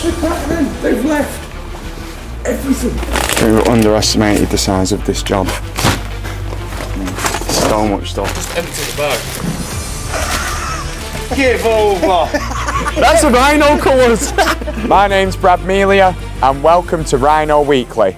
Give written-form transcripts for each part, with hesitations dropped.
Look at them, they've left everything. We underestimated the size of this job. So much stuff. Just empty the bag. Give over! That's the RHINO colours! My name's Brad Melia and welcome to RHINO Weekly.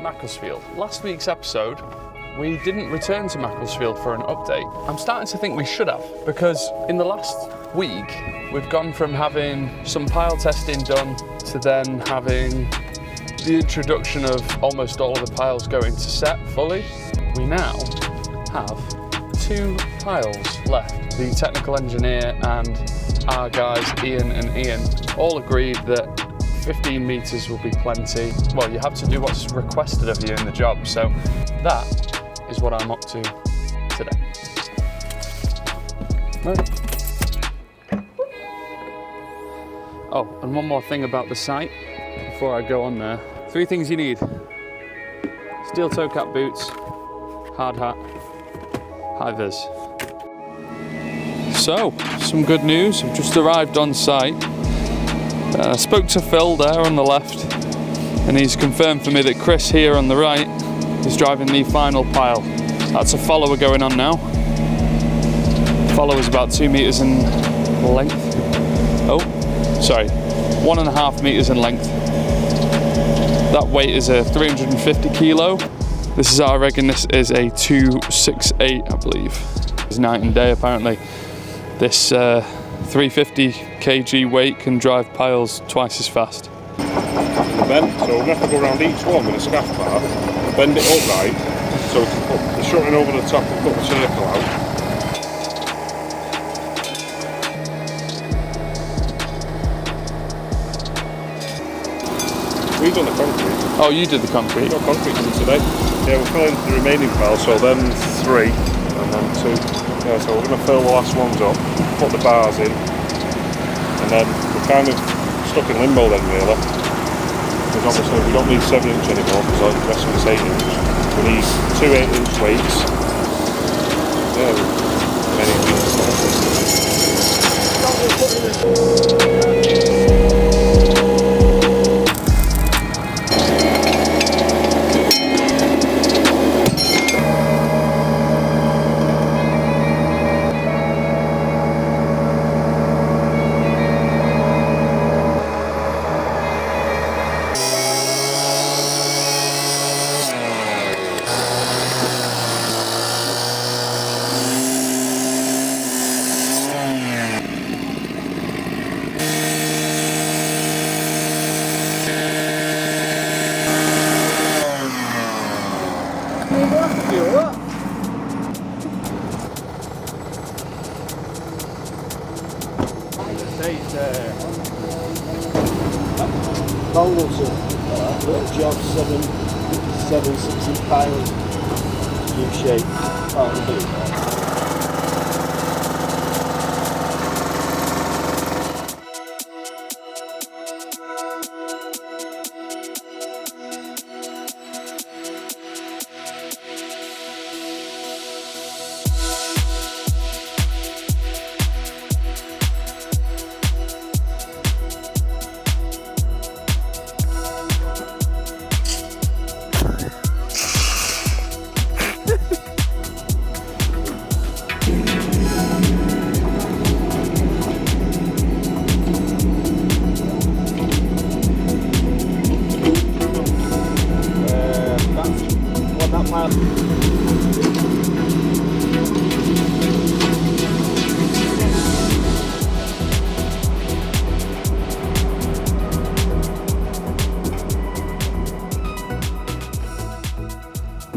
Macclesfield. Last week's episode, we didn't return to Macclesfield for an update. I'm starting to think we should have, because in the last week, we've gone from having some pile testing done to then having the introduction of almost all of the piles going to set fully. We now have 2 piles left. The technical engineer and our guys, Ian and Ian, all agreed that 15 metres will be plenty. Well, you have to do what's requested of you in the job, so that is what I'm up to today. Right. Oh, and one more thing about the site before I go on there. 3 things you need: steel toe cap boots, hard hat, high vis. So, some good news. I've just arrived on site. I spoke to Phil there on the left, and he's confirmed for me that Chris here on the right is driving the final pile. That's a follower going on now. Follower's about 2 metres in length. Oh, sorry, 1.5 metres in length. That weight is a 350 kilo. This is our rigging. This is a 268, I believe. It's night and day apparently. This 350 kg weight can drive piles twice as fast. Bend, so we're going to have to go around each one with a scaff bar, bend it upright, so we can put the shutting over the top and put the circle out. We've done the concrete. Oh, you did the concrete? We've got concrete done today. Yeah, we're filling the remaining piles, so then 3 and then 2. Yeah, so we're going to fill the last ones up, put the bars in, and then we're kind of stuck in limbo then really. Because obviously we don't need 7-inch anymore because the rest of it's 8-inch. We need 2 8-inch weights. Yeah, many Middleton, little job, 760 piles, U-shape,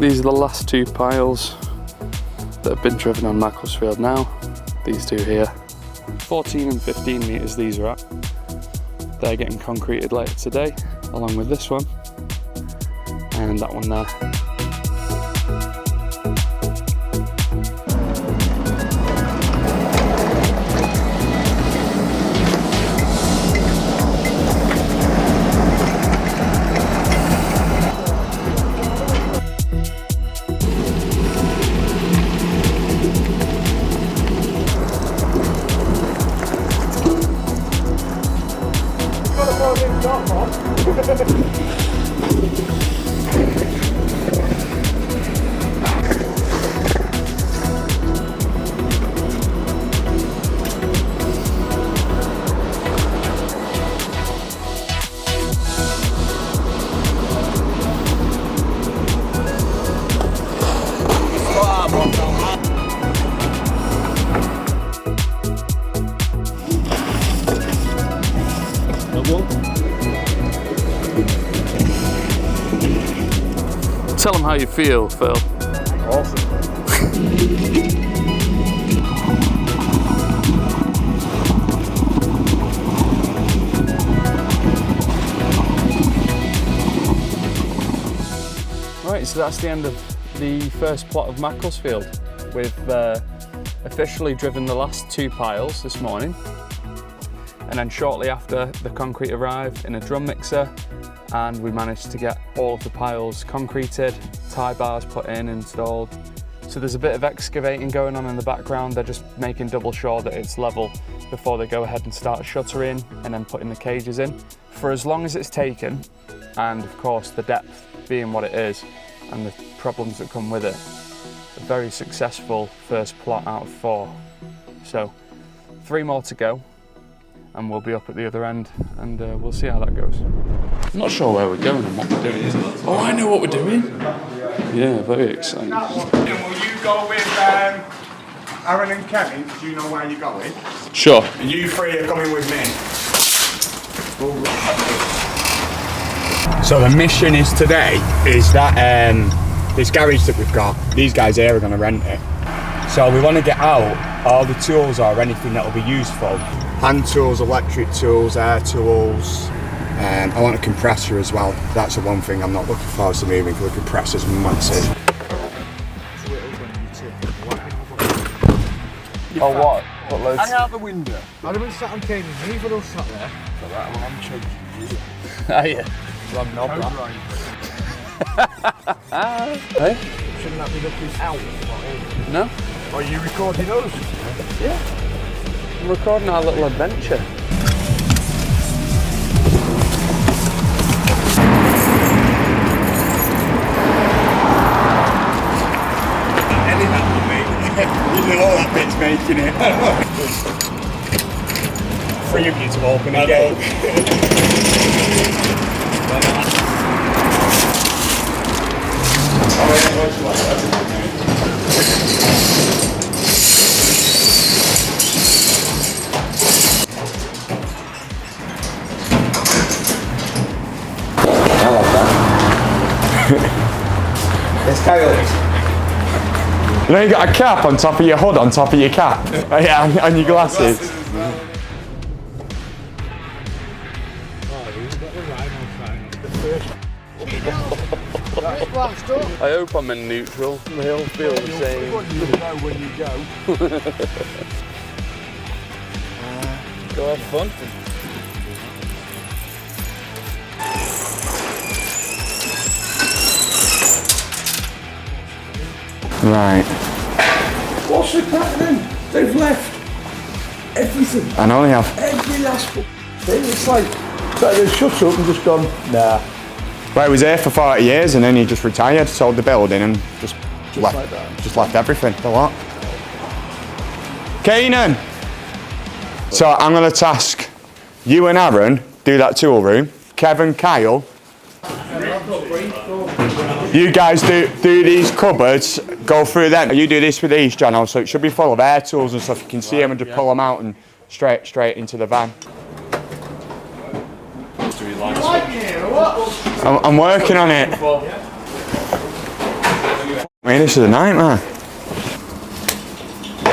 These are the last 2 piles that have been driven on Macclesfield now. These 2 here. 14 and 15 metres these are at. They're getting concreted later today, along with this one and that one there. Tell them how you feel, Phil. Awesome. Right, so that's the end of the first plot of Macclesfield. We've officially driven the last 2 piles this morning, and then shortly after the concrete arrived in a drum mixer, and we managed to get all of the piles concreted, tie bars put in, installed. So there's a bit of excavating going on in the background. They're just making double sure that it's level before they go ahead and start shuttering and then putting the cages in. For as long as it's taken, and of course the depth being what it is and the problems that come with it, a very successful first plot out of 4. So 3 more to go and we'll be up at the other end, and we'll see how that goes. I'm not sure where we're going and what we're doing. Oh, I know what we're doing. Yeah, very exciting. Will you go with Aaron and Canen? Do you know where you're going? Sure. And you 3 are coming with me. So the mission is today is that this garage that we've got, these guys here are going to rent it. So we want to get out all the tools or anything that will be useful. Hand tools, electric tools, air tools. I want a compressor as well. That's the one thing I'm not looking forward to moving, because the compressor's massive. Oh, what? What loads? Hang out the window. I'd have been sat on Canen, neither of us sat there. So that well, I'm changing you. Are you? Well, I'm not that. Hey? Shouldn't that be looking out? No? Are you recording us? Yeah. I'm recording our little adventure. Any that will make you know that bit's making it. 3 of you to open a gate. It's Kyle. You know you got a cap on top of your hood, on top of your cap? Oh, yeah, and your glasses. I hope I'm in neutral. They all feel the same. You'll know when you go. Go have fun. Right. What's the crack then? They've left everything. I know they have. Every last thing. It's like, they've shut up and just gone, nah. Well, he was here for 40 years and then he just retired, sold the building and just left, like that. just left everything. The lot. Canen! So I'm going to task you and Aaron do that tool room. Kevin, Kyle, you guys do these cupboards, go through them. You do this with these, John, so it should be full of air tools and stuff. You can see them and just pull them out and straight into the van. I'm working on it. Man, this is a nightmare.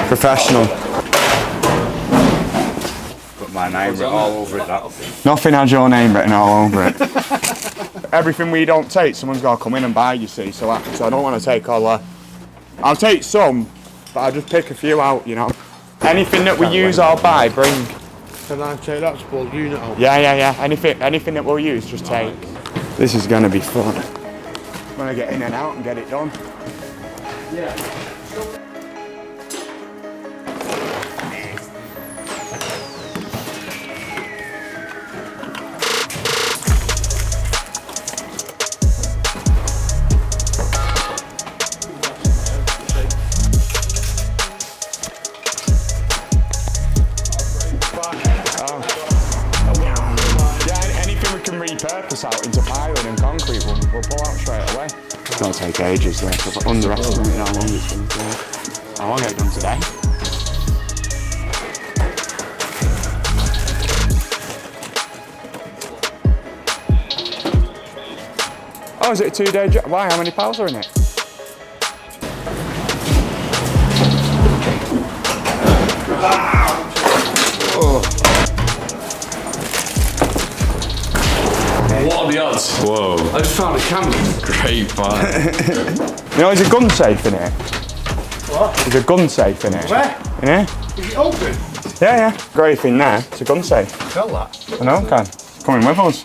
Professional. Put my name written all over it, that. Nothing has your name written all over it. Everything we don't take, someone's got to come in and buy, you see. So I don't want to take all that. I'll take some, but I'll just pick a few out, you know. Anything that we use or buy, bring. Can I take that small unit out? Yeah. Anything that we'll use, just take. This is going to be fun. I'm going to get in and out and get it done. Yeah. Repurpose out into piling and concrete, we'll pull out straight away. It's going to take ages, though, so I've underestimated how long it's going to take. I won't get it done today. Oh, is it a 2-day job? Why? How many piles are in it? What are the odds? Whoa. I just found a Canen. Great fun. You know, there's a gun safe in here. What? There's a gun safe in here. Where? In here? Is it open? Yeah. Got everything there. It's a gun safe. Tell that. I know, Ken. Coming with us.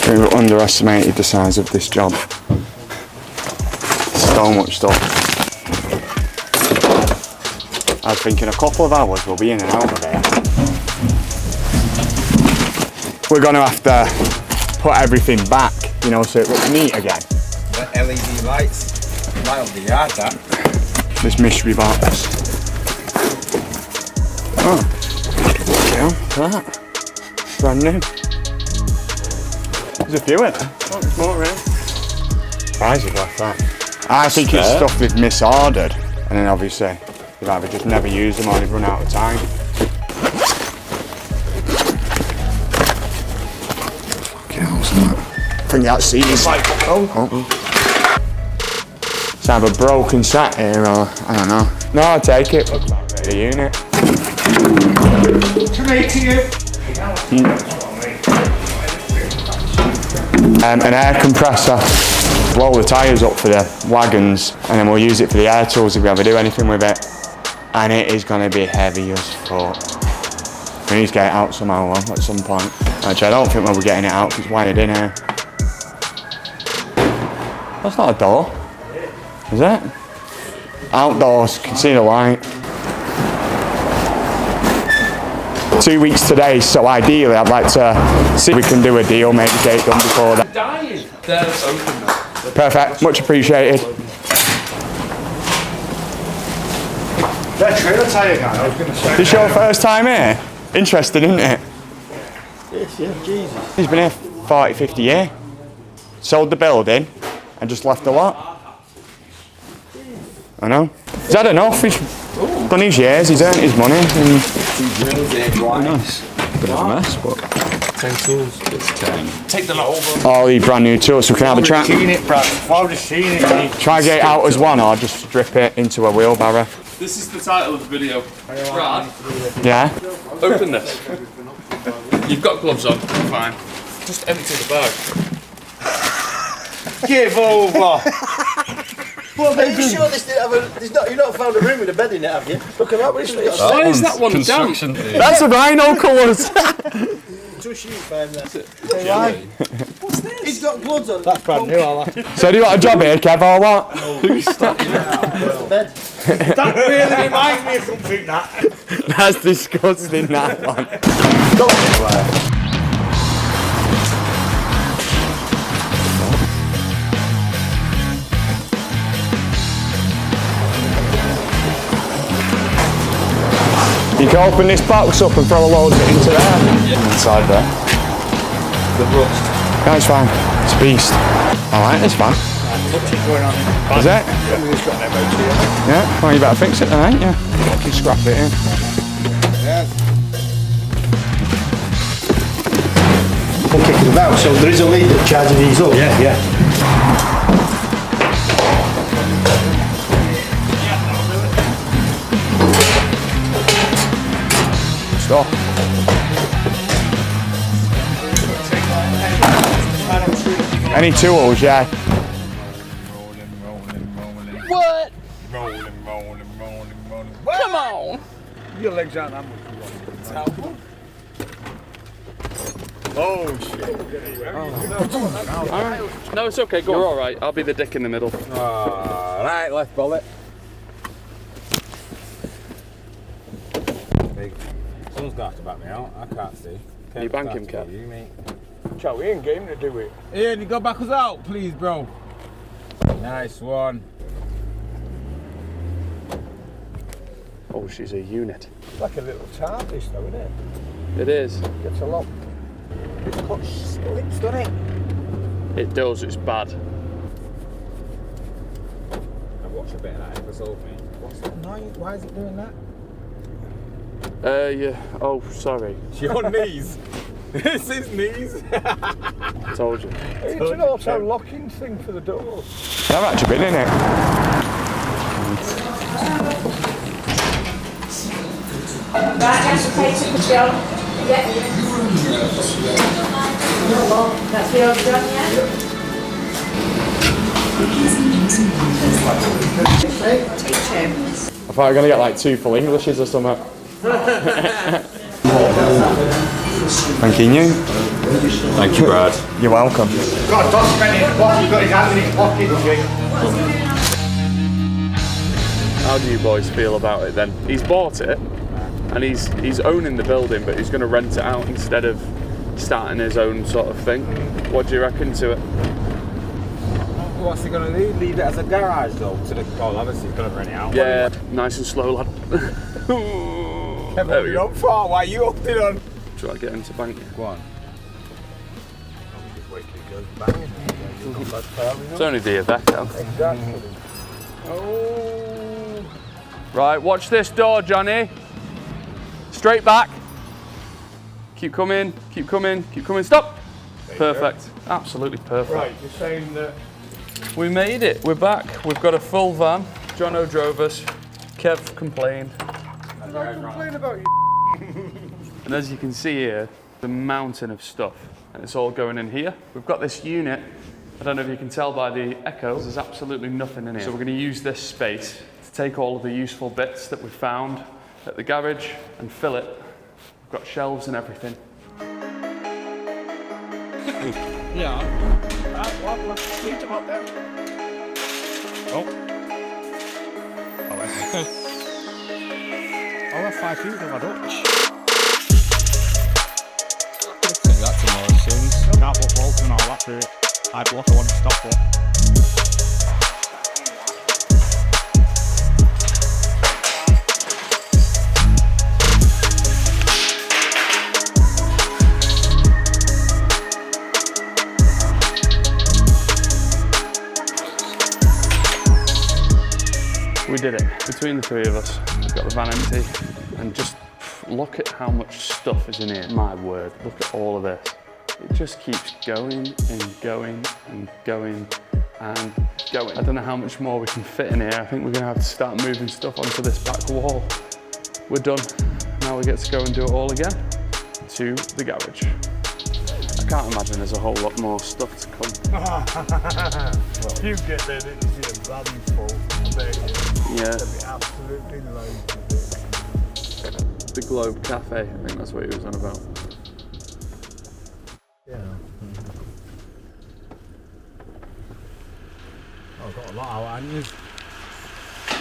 We underestimated the size of this job. So much stuff. I was thinking a couple of hours we'll be in and out of here. We're going to have to put everything back, you know, so it looks neat again. The LED lights. Light up the yard, that. This mystery box. Oh. Yeah, look at that. Brand new. There's a few in there. Oh, there's more around. Prices like that. I think it's stuff they've misordered, and then obviously they've either just never used them or they've run out of time. Fucking hell, I think that seat is like, It's either broken sat here or I don't know. No, I'll take it. Looks like the unit. An air compressor. Blow the tyres up for the wagons and then we'll use it for the air tools if we ever do anything with it. And it is going to be heavy as fuck. We need to get it out somehow at some point. Actually, I don't think we'll be getting it out because it's wired in here. That's not a door. Is it? Outdoors, can see the light. 2 weeks today, so ideally I'd like to see if we can do a deal, maybe get it done before that. Dying. They're open now. Perfect, much appreciated. That trailer tyre guy, I was going to say. This your first time here? Interesting, isn't it? Yes, yeah, Jesus. He's been here 40, 50 years. Sold the building and just left the lot. I know. He's had enough, he's done his years, he's earned his money. Nice. Bit of a mess, but 10 tools. It's 10. Take the lot over. All these brand new tools, so we can have a chat. Seen it, Brad. I've already seen it. Try get it out as one or just strip it into a wheelbarrow. This is the title of the video. Brad, Yeah? open this. You've got gloves on, fine. Just empty the bag. Give over. Well, are you sure this didn't have a... You've not found a room with a bed in it, have you? Look at that, what it's got. Why is that one damp? Construction. That's a RHINO colours! Just you found that. What's this? He's got gloves on. That's brand new, I like it. So do you want a job here, Kev, or what? Bed. That really reminds me of something, that. That's disgusting, that one. You can open this box up and throw a load of it into there. Yeah. Inside there. The rust. No, it's fine. It's a beast. Alright, it's fine. What's going on in Is it? Somebody's got an MOT on it. Yeah, well you better fix it then, ain't you? You can scrap it in. We'll kick them out, so there is a lead that charges these up. Yeah. Stop. Any tools, yeah. What? Rolling. Come on. Your legs aren't that much. Oh shit. No, it's okay. Go on. You're all right. I'll be the dick in the middle. Right, left bullet. Someone's got to back me out. I can't see. Can you bank him, Kev? You, mate. Chow, we ain't game to do it. Ian, you go back us out, please, bro. Nice one. Oh, she's a unit. It's like a little TARDIS though, isn't it? It is. Gets a lot. It's got slips, doesn't it? It does. It's bad. I've watched a bit of that episode, mate. What's it? No, why is it doing that? Yeah. Oh, sorry. It's your knees. It's his knees. Told you. It's an auto locking thing for the doors. They've actually been in it. Right, that's the place to put on. Yeah. That's the old done, yeah? Teach him. I thought I was going to get like 2 full Englishes or something. Thank you. Thank you, Brad. You're welcome. God, Tom's spent his pocket, got his hand in his pocket. How do you boys feel about it then? He's bought it and he's owning the building, but he's going to rent it out instead of starting his own sort of thing. What do you reckon to it? What's he going to do? Leave it as a garage though? Well, obviously he's going to rent it out. Yeah, nice and slow, lad. There we go. Far. Why you upped it on? Try to get him to bank you. Go on. It's only the Iveco. Exactly. Oh. Right, watch this door, Johnny. Straight back. Keep coming, keep coming, keep coming. Stop. Perfect. Absolutely perfect. Right, you're saying that We made it. We're back. We've got a full van. Jono drove us. Kev complained. I don't complain about you. And as you can see here, the mountain of stuff. And it's all going in here. We've got this unit. I don't know if you can tell by the echo, there's absolutely nothing in here. So we're going to use this space to take all of the useful bits that we found at the garage and fill it. We've got shelves and everything. Yeah. I'll have 5 people in my Dutch. Take that to Morrison's. Can't put bolts and all that through it. I block, I want to stop it. We did it. Between the 3 of us, we've got the van empty. And just look at how much stuff is in here. My word, look at all of this. It just keeps going and going and going and going. I don't know how much more we can fit in here. I think we're gonna have to start moving stuff onto this back wall. We're done. Now we get to go and do it all again to the garage. I can't imagine there's a whole lot more stuff to come. Well, you get there, then you see a bloody full. I bet you. Yeah. They'll be absolutely loads of it. The Globe Cafe, I think that's what he was on about. Yeah. I've got a lot out, haven't you?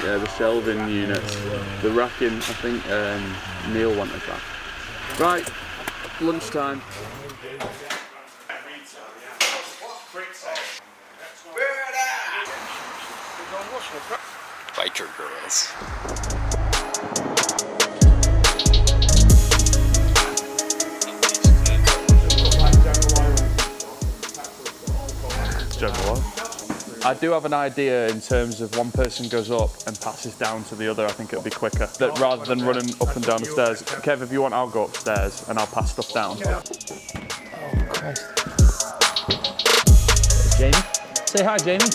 Yeah, the shelving units. The racking, I think Neil wanted that. Right, lunchtime. Biker girls. General. I do have an idea in terms of one person goes up and passes down to the other. I think it'll be quicker. That rather than running up and down the stairs. Kev, if you want, I'll go upstairs and I'll pass stuff down. Oh, Christ. Jamie? Say hi, Jamie.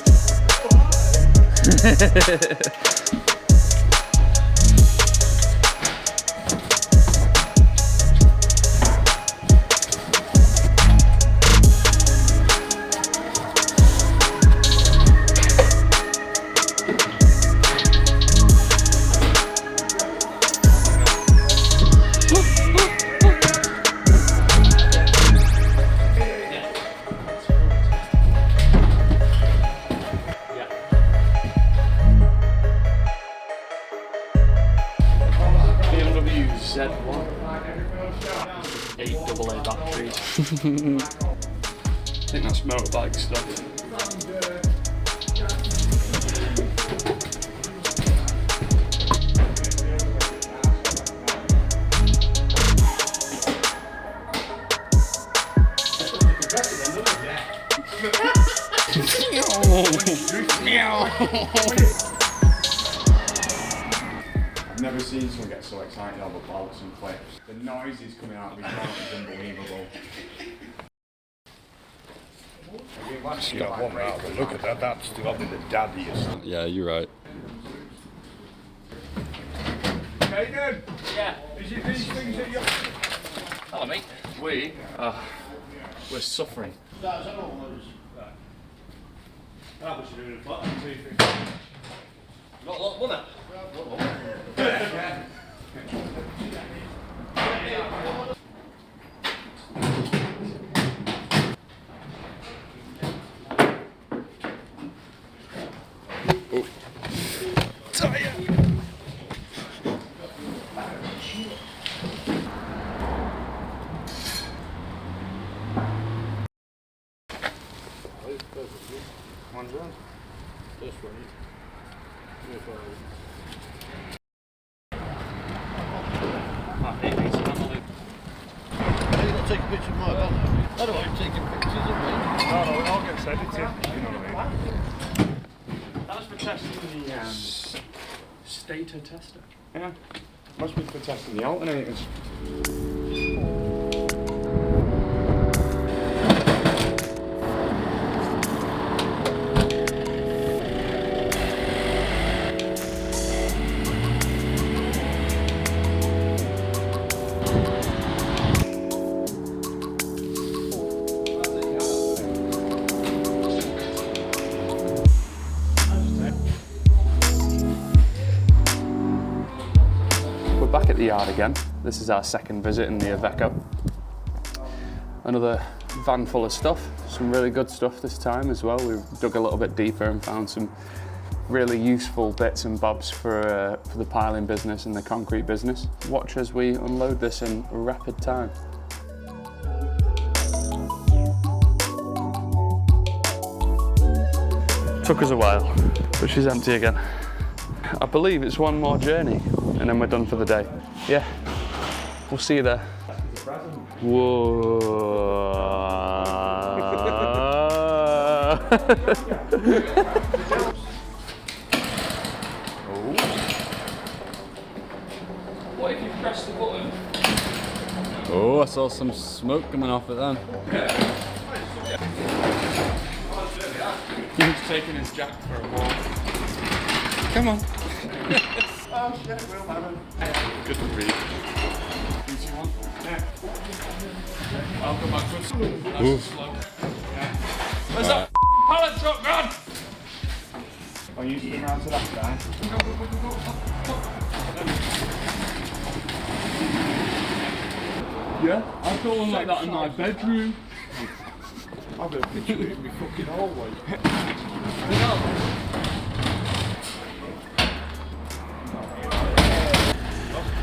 Z1. 8 AA batteries. I think that's motorbike stuff. I've never seen someone get so excited over bolts and clips. The noises coming out of his mouth is unbelievable. That's got one out, but look at that, that's got to be the daddiest. Yeah, you're right. Canen! Yeah. Is it these things that you're... Hello, mate. We're suffering. That's an almost. That was doing a flat TV. Not a lot of money. This one. Are you not taking pictures of my van? I don't want you taking pictures of me. No, it all gets edited, you know what I mean? That was for testing the stator tester. Yeah. Must be for testing the alternators. Back at the yard again. This is our second visit in the Iveco. Another van full of stuff, some really good stuff this time as well. We've dug a little bit deeper and found some really useful bits and bobs for the piling business and the concrete business. Watch as we unload this in rapid time. Took us a while, but she's empty again. I believe it's one more journey and then we're done for the day. Yeah, we'll see you there. Whoa. What if you press the button? Oh, I saw some smoke coming off it then. He's taking his jack for a walk. Come on. Oh shit, Will Hammond. Good to read. Easy one. Yeah. I'll go backwards. Nice and slow. Yeah. Where's that pallet truck gone? I'll use it around to that side. Yeah, I've got one like that in my bedroom. I've been picturing it in my fucking hallway.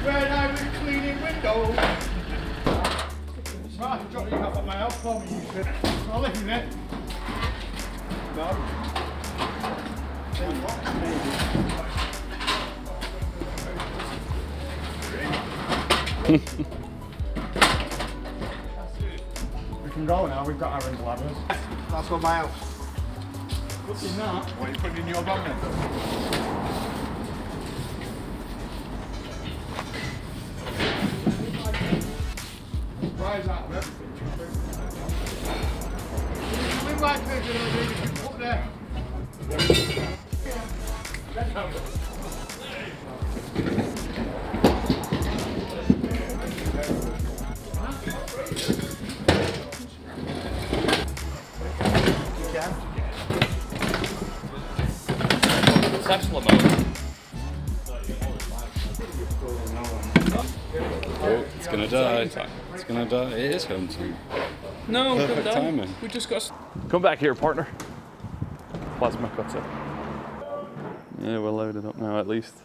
When I was cleaning windows. Right, I've got you up at my house for me, you said. I'll live in it. No. We can go now, we've got Aaron's ladders. That's on my house. What's in that? What are you putting in your van then? Rise out of everything. Leave my picture up there. Tesla mode. Oh, it's gonna die. It's gonna die. It is home team. No, Perfect good done. timing. We just got. Come back here, partner. Plasma cutter. Yeah, we're loaded up now at least.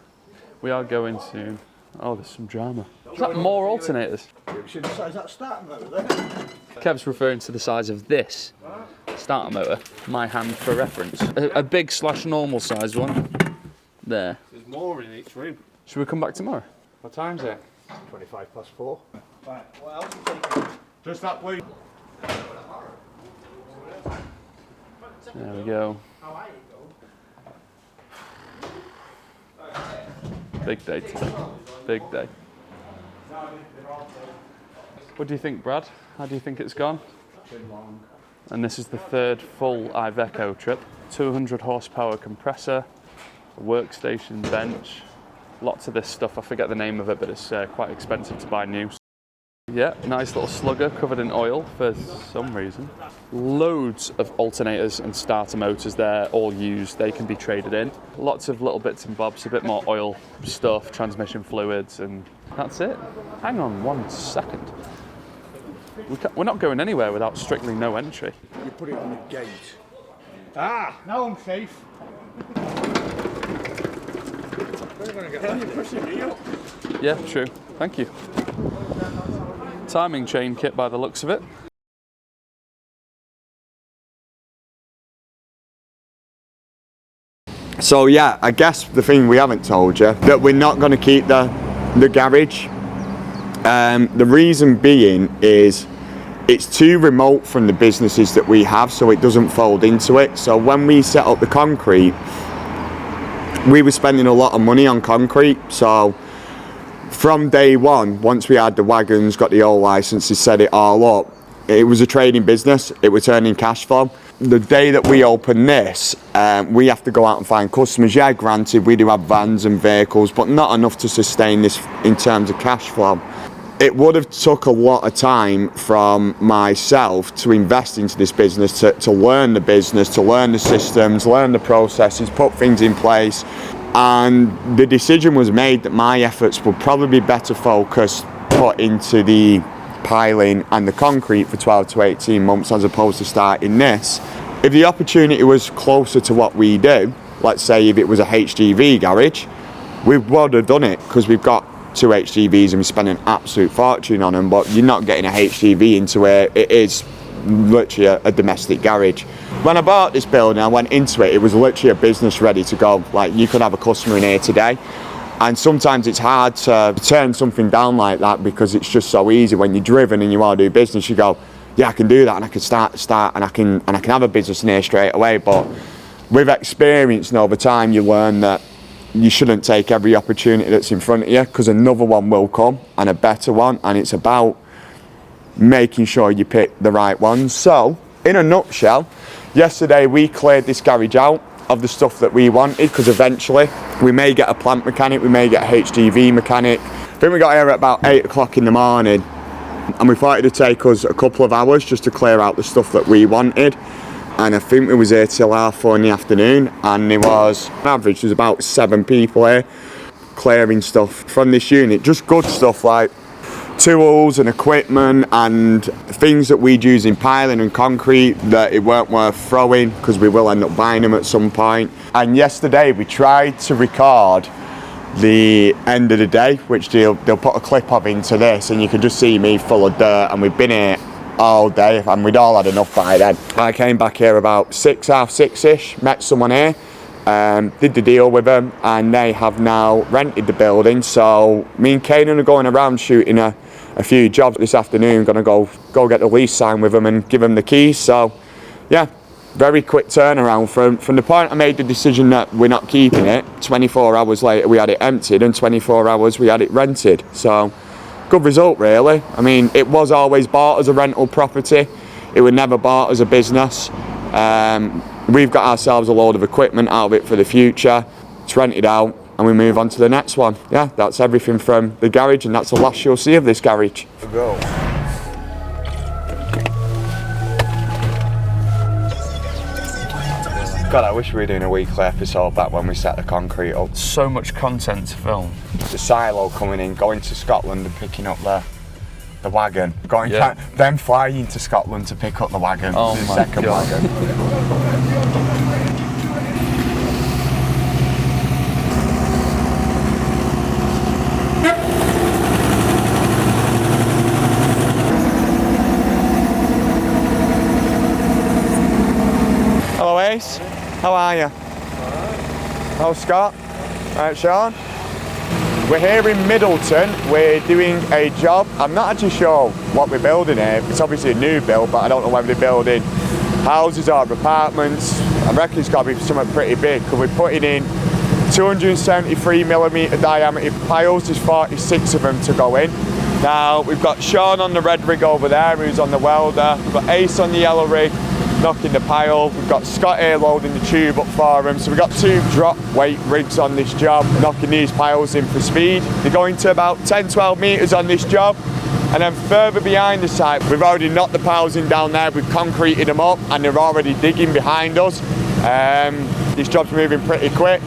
We are going soon. Oh, there's some drama. Is that more alternators? You should size that starter motor there. Kev's referring to the size of this starter motor. My hand for reference. A big / normal sized one. There. There's more in each room. Should we come back tomorrow? What time's it? 4:25. Right, what else are you taking? Just that, please. There we go. How high you go? Big day today. Big day. What do you think, Brad? How do you think it's gone? Been long. And this is the third full Iveco trip. 200 horsepower compressor, a workstation bench, lots of this stuff. I forget the name of it, but it's quite expensive to buy new. Yeah, nice little slugger covered in oil for some reason. Loads of alternators and starter motors there, all used. They can be traded in. Lots of little bits and bobs, a bit more oil stuff, transmission fluids, and that's it. Hang on 1 second. We're not going anywhere without strictly no entry. You put it on the gate. Ah, now I'm safe. Yeah, true. Thank you. Timing chain kit by the looks of it. So yeah, I guess the thing we haven't told you, that we're not going to keep the garage. The reason being is it's too remote from the businesses that we have, so it doesn't fold into it. So when we set up the concrete, we were spending a lot of money on concrete. So from day one, once we had the wagons, got the old licenses, set it all up, it was a trading business. It was turning cash flow. The day that we open this, we have to go out and find customers. Yeah, granted, we do have vans and vehicles, but not enough to sustain this in terms of cash flow. It would have took a lot of time from myself to invest into this business, to learn the business, to learn the systems, learn the processes, put things in place. And the decision was made that my efforts would probably be better focused put into the piling and the concrete for 12 to 18 months as opposed to starting this. If the opportunity was closer to what we do, let's say if it was a HGV garage, we would have done it, because we've got 2 HGVs and we spend an absolute fortune on them, but you're not getting a HGV into where it is literally a domestic garage. When I bought this building, I went into it, it was literally a business ready to go. Like, you could have a customer in here today. And sometimes it's hard to turn something down like that, because it's just so easy when you're driven and you want to do business. You go, yeah, I can do that, and I can start and I can have a business in here straight away. But with experience and over time, you learn that you shouldn't take every opportunity that's in front of you, because another one will come, and a better one, and it's about making sure you pick the right ones. So in a nutshell, yesterday we cleared this garage out of the stuff that we wanted, because eventually we may get a plant mechanic, we may get a HGV mechanic. I think we got here at about 8 o'clock in the morning, and we thought it'd take us a couple of hours just to clear out the stuff that we wanted. And I think we was here till 4:30 in the afternoon, and there was, on average, there's about 7 people here clearing stuff from this unit. Just good stuff like tools and equipment and things that we'd use in piling and concrete that it weren't worth throwing, because we will end up buying them at some point. And yesterday we tried to record the end of the day, which they'll put a clip of into this, and you can just see me full of dirt, and we've been here all day and we'd all had enough by then. I came back here about 6, half 6-ish, met someone here, did the deal with them, and they have now rented the building. So me and Canen are going around shooting a few jobs this afternoon. Gonna go get the lease signed with them and give them the keys. So yeah, very quick turnaround from the point I made the decision that we're not keeping it. 24 hours later we had it emptied, and 24 hours we had it rented. So good result, really. I mean, it was always bought as a rental property. It was never bought as a business. We've got ourselves a load of equipment out of it for the future. It's rented out, and we move on to the next one. Yeah, that's everything from the garage, and that's the last you'll see of this garage. God, I wish we were doing a weekly episode back when we set the concrete up. So much content to film. The silo coming in, going to Scotland and picking up the wagon. Then flying to Scotland to pick up the wagon. Oh the my second God. wagon. Hello Ace, how are you? Hello Scott, alright Sean. We're here in Middleton, we're doing a job. I'm not actually sure what we're building here. It's obviously a new build, but I don't know whether they're building houses or apartments. I reckon it's got to be something pretty big, because we're putting in 273mm diameter piles. There's 46 of them to go in. Now we've got Sean on the red rig over there, who's on the welder. We've got Ace on the yellow rig, knocking the pile. We've got Scott here loading the tube up for him. So we've got 2 drop weight rigs on this job, knocking these piles in for speed. They're going to about 10-12 metres on this job. And then further behind the site, we've already knocked the piles in down there, we've concreted them up, and they're already digging behind us. This job's moving pretty quick.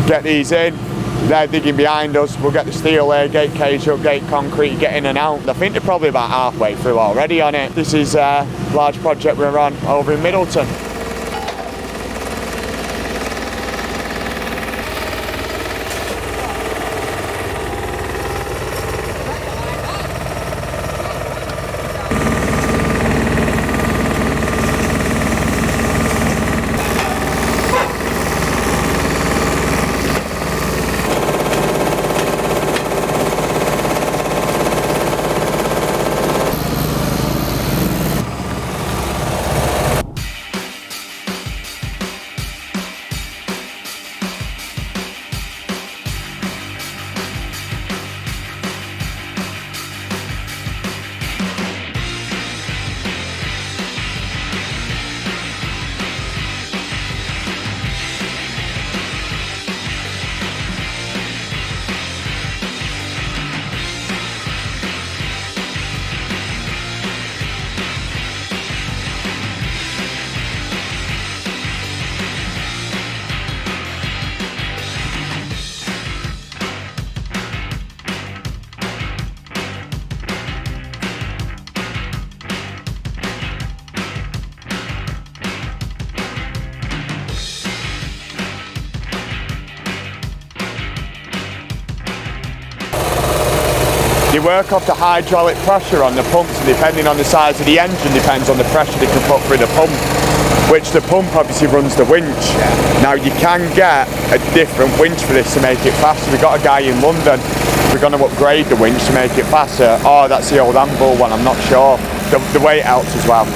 Get these in, they're digging behind us. We'll get the steel there, gate cage up, gate concrete, get in and out. I think they're probably about halfway through already on it. This is a large project we're on over in Middleton. They work off the hydraulic pressure on the pumps, and depending on the size of the engine depends on the pressure they can put through the pump, which the pump obviously runs the winch. Now you can get a different winch for this to make it faster. We've got a guy in London, we're going to upgrade the winch to make it faster. Oh, that's the old Anvil one, I'm not sure. The weight helps as well.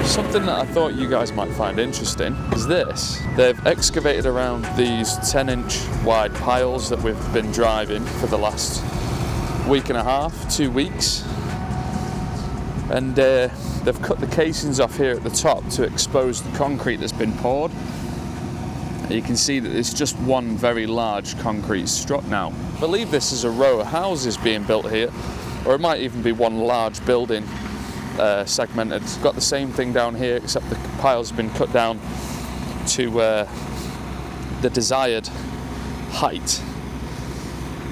Something that I thought you guys might find interesting is this. They've excavated around these 10-inch wide piles that we've been driving for the last week and a half, 2 weeks. And they've cut the casings off here at the top to expose the concrete that's been poured. You can see that it's just one very large concrete strut now. I believe this is a row of houses being built here, or it might even be one large building. Segmented. It's got the same thing down here, except the pile's been cut down to the desired height,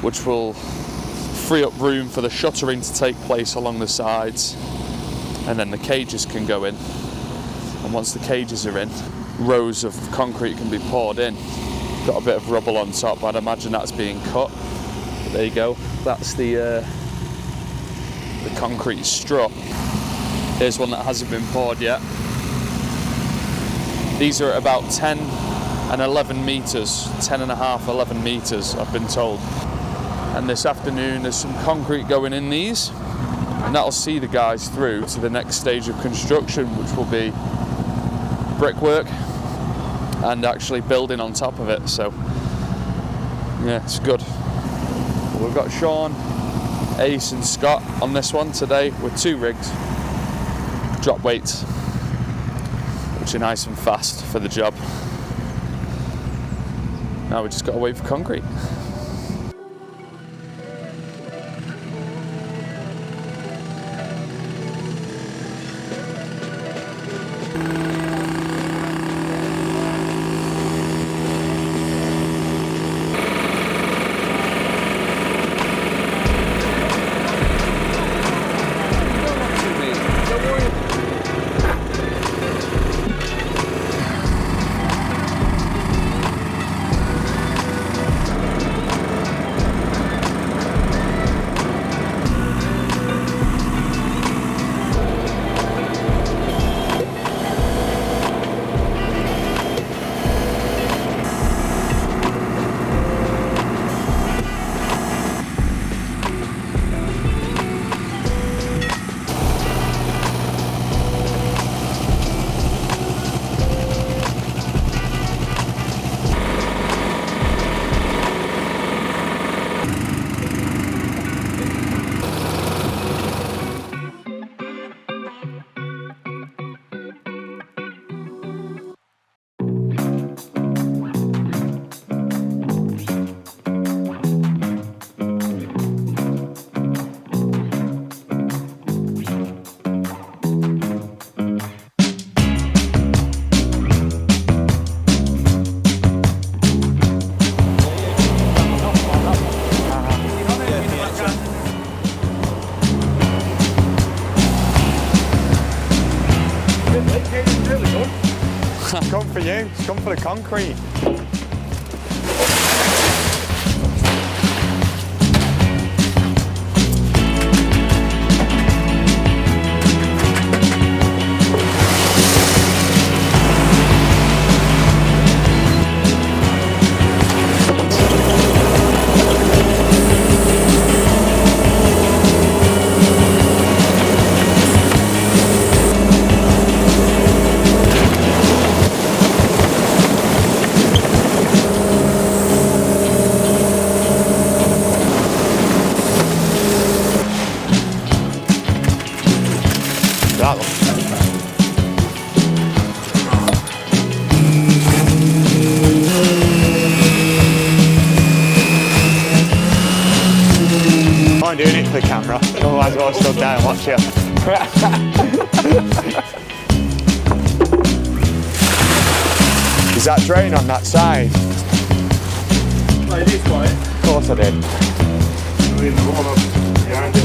which will free up room for the shuttering to take place along the sides, and then the cages can go in. And once the cages are in, rows of concrete can be poured in. Got a bit of rubble on top, I'd imagine that's being cut. But there you go, that's the concrete strut. Here's one that hasn't been poured yet. These are at about 10 and 11 metres, 10 and a half, 11 metres, I've been told. And this afternoon there's some concrete going in these, and that'll see the guys through to the next stage of construction, which will be brickwork and actually building on top of it. So yeah, it's good. We've got Sean, Ace and Scott on this one today with 2 rigs. Drop weights, which are nice and fast for the job. Now we just got to wait for concrete. really good. It's gone for you. It's gone for the concrete. That looks I'm doing it for the camera, otherwise I'll stood there and watch you. Is that drain on that side? No, it is quiet. Of course I did. Leave the one up behind it.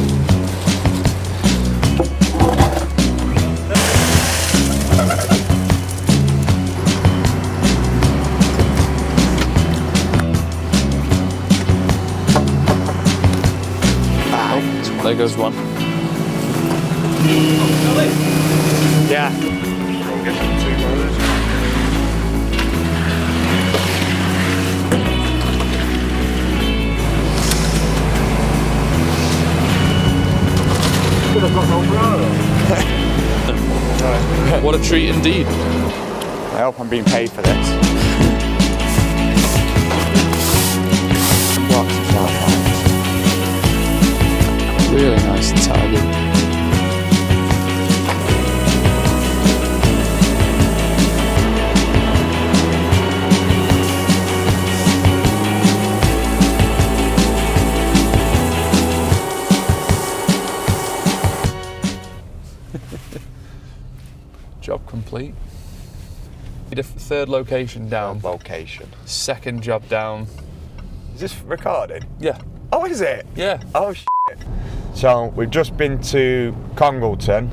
There goes one. Yeah. I'll get some 2 loaders. Could have got no brother. What a treat indeed. I hope I'm being paid for this. Lots of flowers. Really nice and tidy. Job complete. Did a third location down. Location. Second job down. Is this recorded? Yeah. Oh, is it? Yeah. Oh, shit. So, we've just been to Congleton.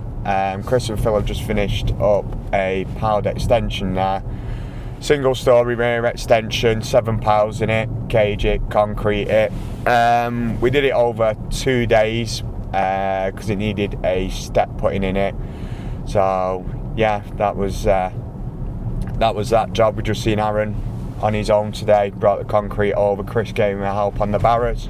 Chris and Phil have just finished up a piled extension there. Single story rear extension, 7 piles in it, cage it, concrete it. We did it over 2 days because it needed a step putting in it. So, yeah, that was that job. We just seen Aaron on his own today, brought the concrete over. Chris gave him a help on the barrows.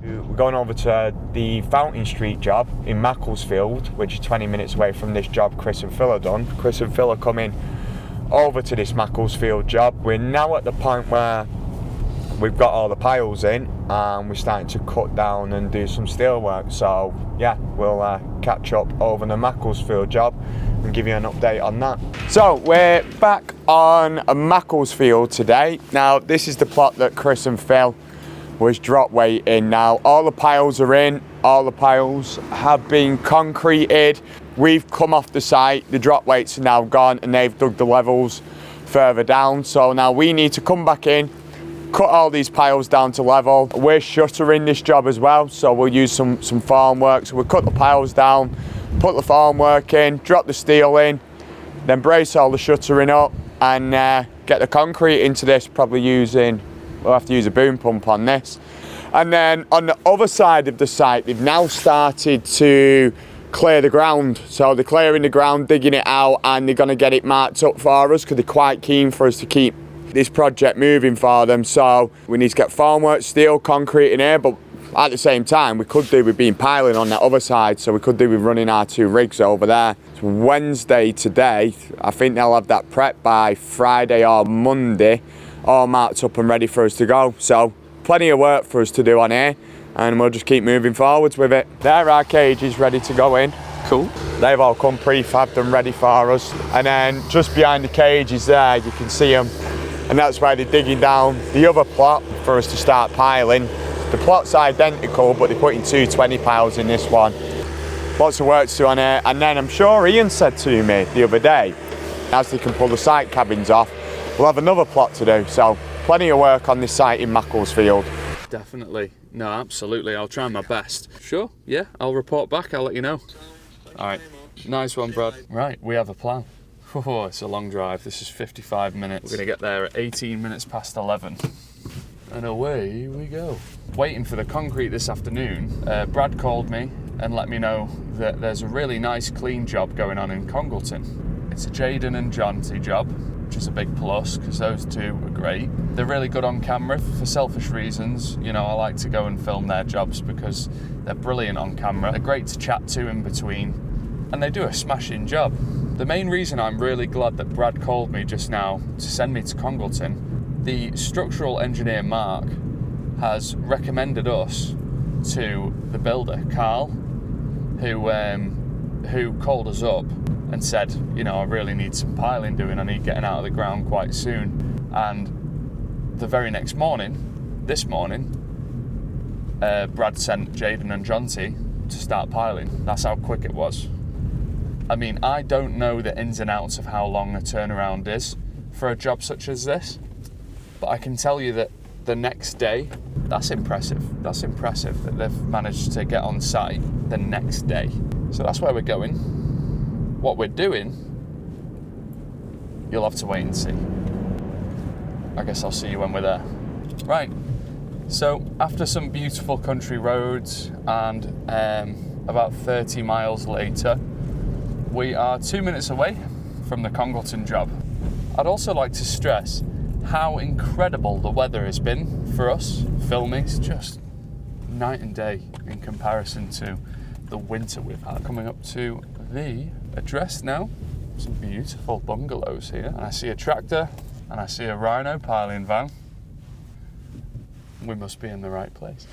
We're going over to the Fountain Street job in Macclesfield, which is 20 minutes away from this job Chris and Phil have done. Chris and Phil are coming over to this Macclesfield job. We're now at the point where we've got all the piles in and we're starting to cut down and do some steel work. So yeah, we'll catch up over the Macclesfield job and give you an update on that. So we're back on Macclesfield today. Now this is the plot that Chris and Phil was drop weighting. Now all the piles are in, all the piles have been concreted. We've come off the site, the drop weights are now gone and they've dug the levels further down. So now we need to come back in, cut all these piles down to level. We're shuttering this job as well, so we'll use some formwork. So we'll cut the piles down, put the formwork in, drop the steel in, then brace all the shuttering up and get the concrete into this, probably using, we'll have to use a boom pump on this. And then on the other side of the site, they've now started to clear the ground. So they're clearing the ground, digging it out, and they're gonna get it marked up for us because they're quite keen for us to keep this project moving for them. So we need to get formwork, steel, concrete in here, but at the same time, we could do with being piling on that other side, so we could do with running our 2 rigs over there. It's Wednesday today. I think they'll have that prep by Friday or Monday, all marked up and ready for us to go. So plenty of work for us to do on here, and we'll just keep moving forwards with it. There are cages ready to go in. Cool. They've all come prefabbed and ready for us. And then just behind the cages there, you can see them. And that's why they're digging down the other plot for us to start piling. The plot's identical, but they're putting 2 20 piles in this one. Lots of work to do on here. And then I'm sure Ian said to me the other day, as they can pull the site cabins off, we'll have another plot to do. So plenty of work on this site in Macclesfield. Definitely. No, absolutely. I'll try my best. Sure, yeah. I'll report back. I'll let you know. All right. Nice one, Brad. Right, we have a plan. Oh, it's a long drive. This is 55 minutes. We're going to get there at 18 minutes past 11. And away we go. Waiting for the concrete this afternoon, Brad called me and let me know that there's a really nice clean job going on in Congleton. It's a Jaden and Jonty job, which is a big plus because those two are great. They're really good on camera for selfish reasons. You know, I like to go and film their jobs because they're brilliant on camera. They're great to chat to in between, and they do a smashing job. The main reason I'm really glad that Brad called me just now to send me to Congleton, the structural engineer Mark has recommended us to the builder Carl, who called us up and said, you know, I really need some piling doing. I need getting out of the ground quite soon. And the very next morning, this morning, Brad sent Jaden and Jonty to start piling. That's how quick it was. I mean, I don't know the ins and outs of how long a turnaround is for a job such as this, but I can tell you that the next day, that's impressive. That's impressive that they've managed to get on site the next day. So that's where we're going. What we're doing, you'll have to wait and see. I guess I'll see you when we're there. Right, so after some beautiful country roads and about 30 miles later, we are 2 minutes away from the Congleton job. I'd also like to stress how incredible the weather has been for us filming. It's just night and day in comparison to the winter we've had. Coming up to the address now. Some beautiful bungalows here. And I see a tractor and I see a RHINO piling van. We must be in the right place.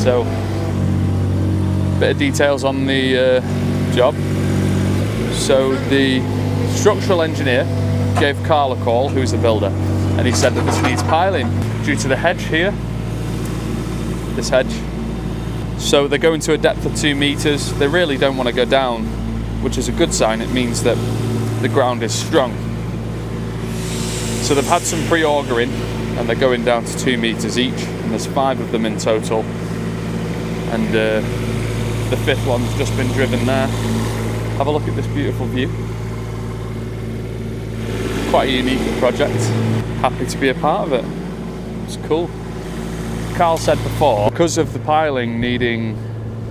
So, bit of details on the job. So the structural engineer gave Carl a call, who's the builder, and he said that this needs piling due to the hedge here, this hedge. So they're going to a depth of 2 meters. They really don't want to go down, which is a good sign. It means that the ground is strong. So they've had some pre-augering and they're going down to 2 meters each, and there's 5 of them in total. And the 5th one's just been driven there. Have a look at this beautiful view. Quite a unique project. Happy to be a part of it. It's cool. Carl said before, because of the piling needing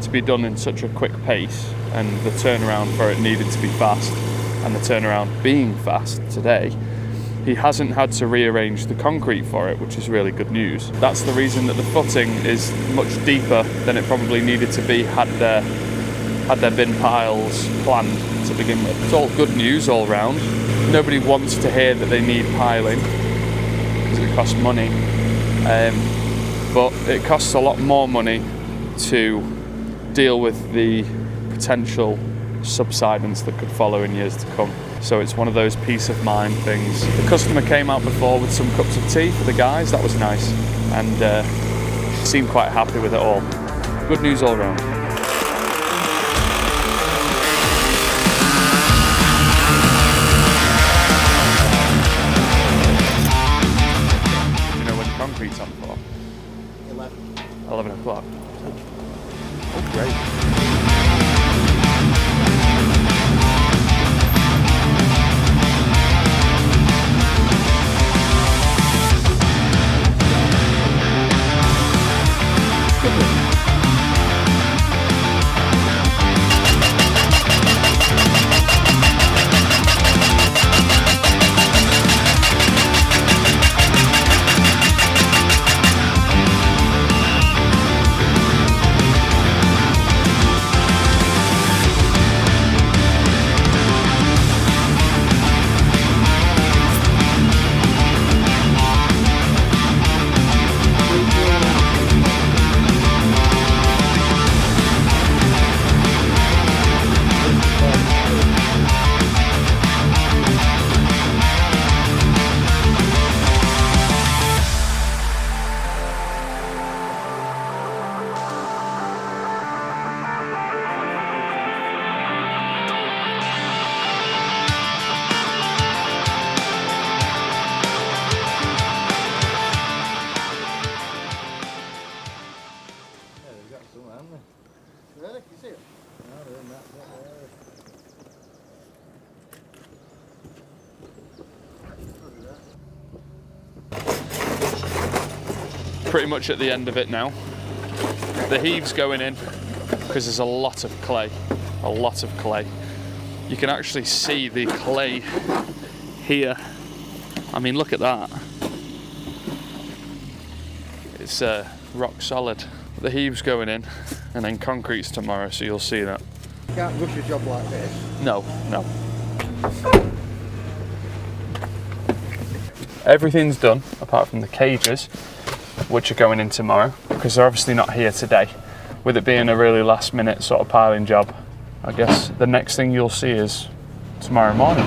to be done in such a quick pace and the turnaround for it needed to be fast, and the turnaround being fast today, he hasn't had to rearrange the concrete for it, which is really good news. That's the reason that the footing is much deeper than it probably needed to be had there been piles planned to begin with. It's all good news all round. Nobody wants to hear that they need piling because it costs money, but it costs a lot more money to deal with the potential subsidence that could follow in years to come. So it's one of those peace of mind things. The customer came out before with some cups of tea for the guys. That was nice, and seemed quite happy with it all. Good news all round. Do you know when the concrete's on for? 11 o'clock. Oh, great. pretty much at the end of it now. The heave's going in because there's a lot of clay. You can actually see the clay here. I mean, look at that. It's rock solid. The heave's going in, and then concrete's tomorrow, so you'll see that. You can't rush a job like this. No. Everything's done, apart from the cages, which are going in tomorrow, because they're obviously not here today. With it being a really last minute sort of piling job, I guess the next thing you'll see is tomorrow morning.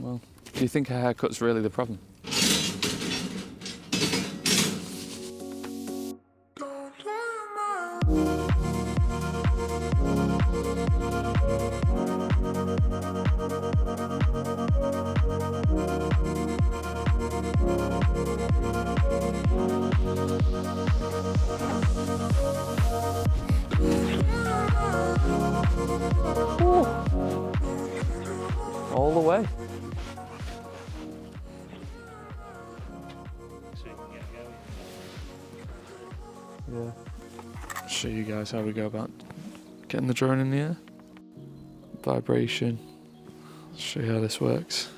Well, do you think a haircut's really the problem? All the way. Yeah. Show you guys how we go about getting the drone in the air. Vibration. Show you how this works.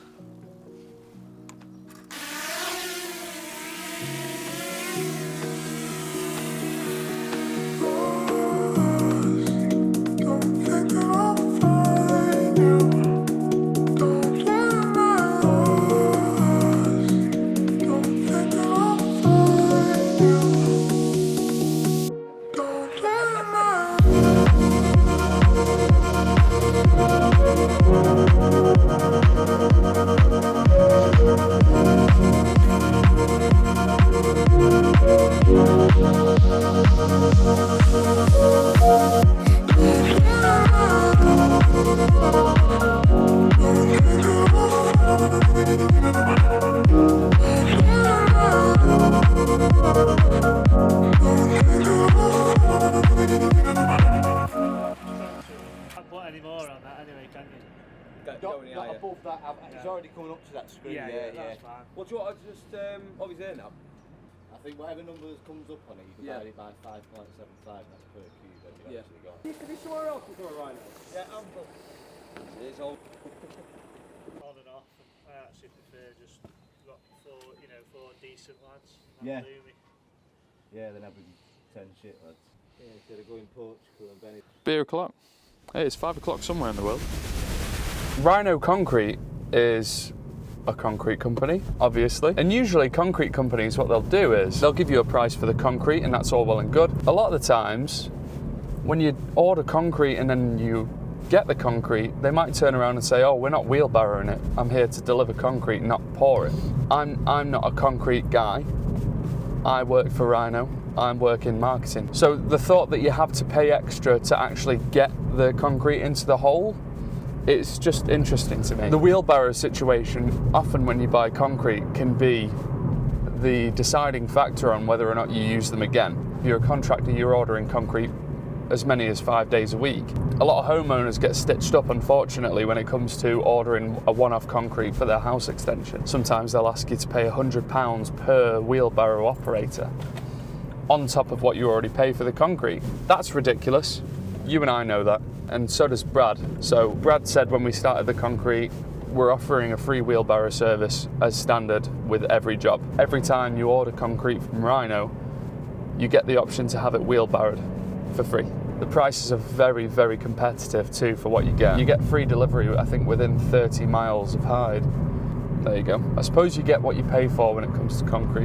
Not above that, it's already coming up to that screen. Yeah, that's fine. Well, do you want to just, what is there now? I think whatever number comes up on it, you divide it by 5.75, that's per cube, and you've actually got. Is there somewhere else we got a RHINO? Yeah, it's all. On and off, I actually prefer just got four decent lads. Yeah. Yeah, then having 10 shit lads. Yeah, instead of going Portugal and Benny. Beer o'clock. Hey, it's 5 o'clock somewhere in the world. RHINO Concrete is a concrete company, obviously. And usually concrete companies, what they'll do is they'll give you a price for the concrete, and that's all well and good. A lot of the times, when you order concrete and then you get the concrete, they might turn around and say, oh, we're not wheelbarrowing it. I'm here to deliver concrete, not pour it. I'm not a concrete guy. I work for RHINO. I'm working marketing. So the thought that you have to pay extra to actually get the concrete into the hole, it's just interesting to me. The wheelbarrow situation, often when you buy concrete, can be the deciding factor on whether or not you use them again. If you're a contractor, you're ordering concrete as many as 5 days a week. A lot of homeowners get stitched up, unfortunately, when it comes to ordering a one-off concrete for their house extension. Sometimes they'll ask you to pay £100 per wheelbarrow operator on top of what you already pay for the concrete. That's ridiculous. You and I know that, and so does Brad. So Brad said when we started the concrete, we're offering a free wheelbarrow service as standard with every job. Every time you order concrete from RHINO, you get the option to have it wheelbarrowed for free. The prices are very, very competitive too for what you get. You get free delivery, I think, within 30 miles of Hyde. There you go. I suppose you get what you pay for when it comes to concrete.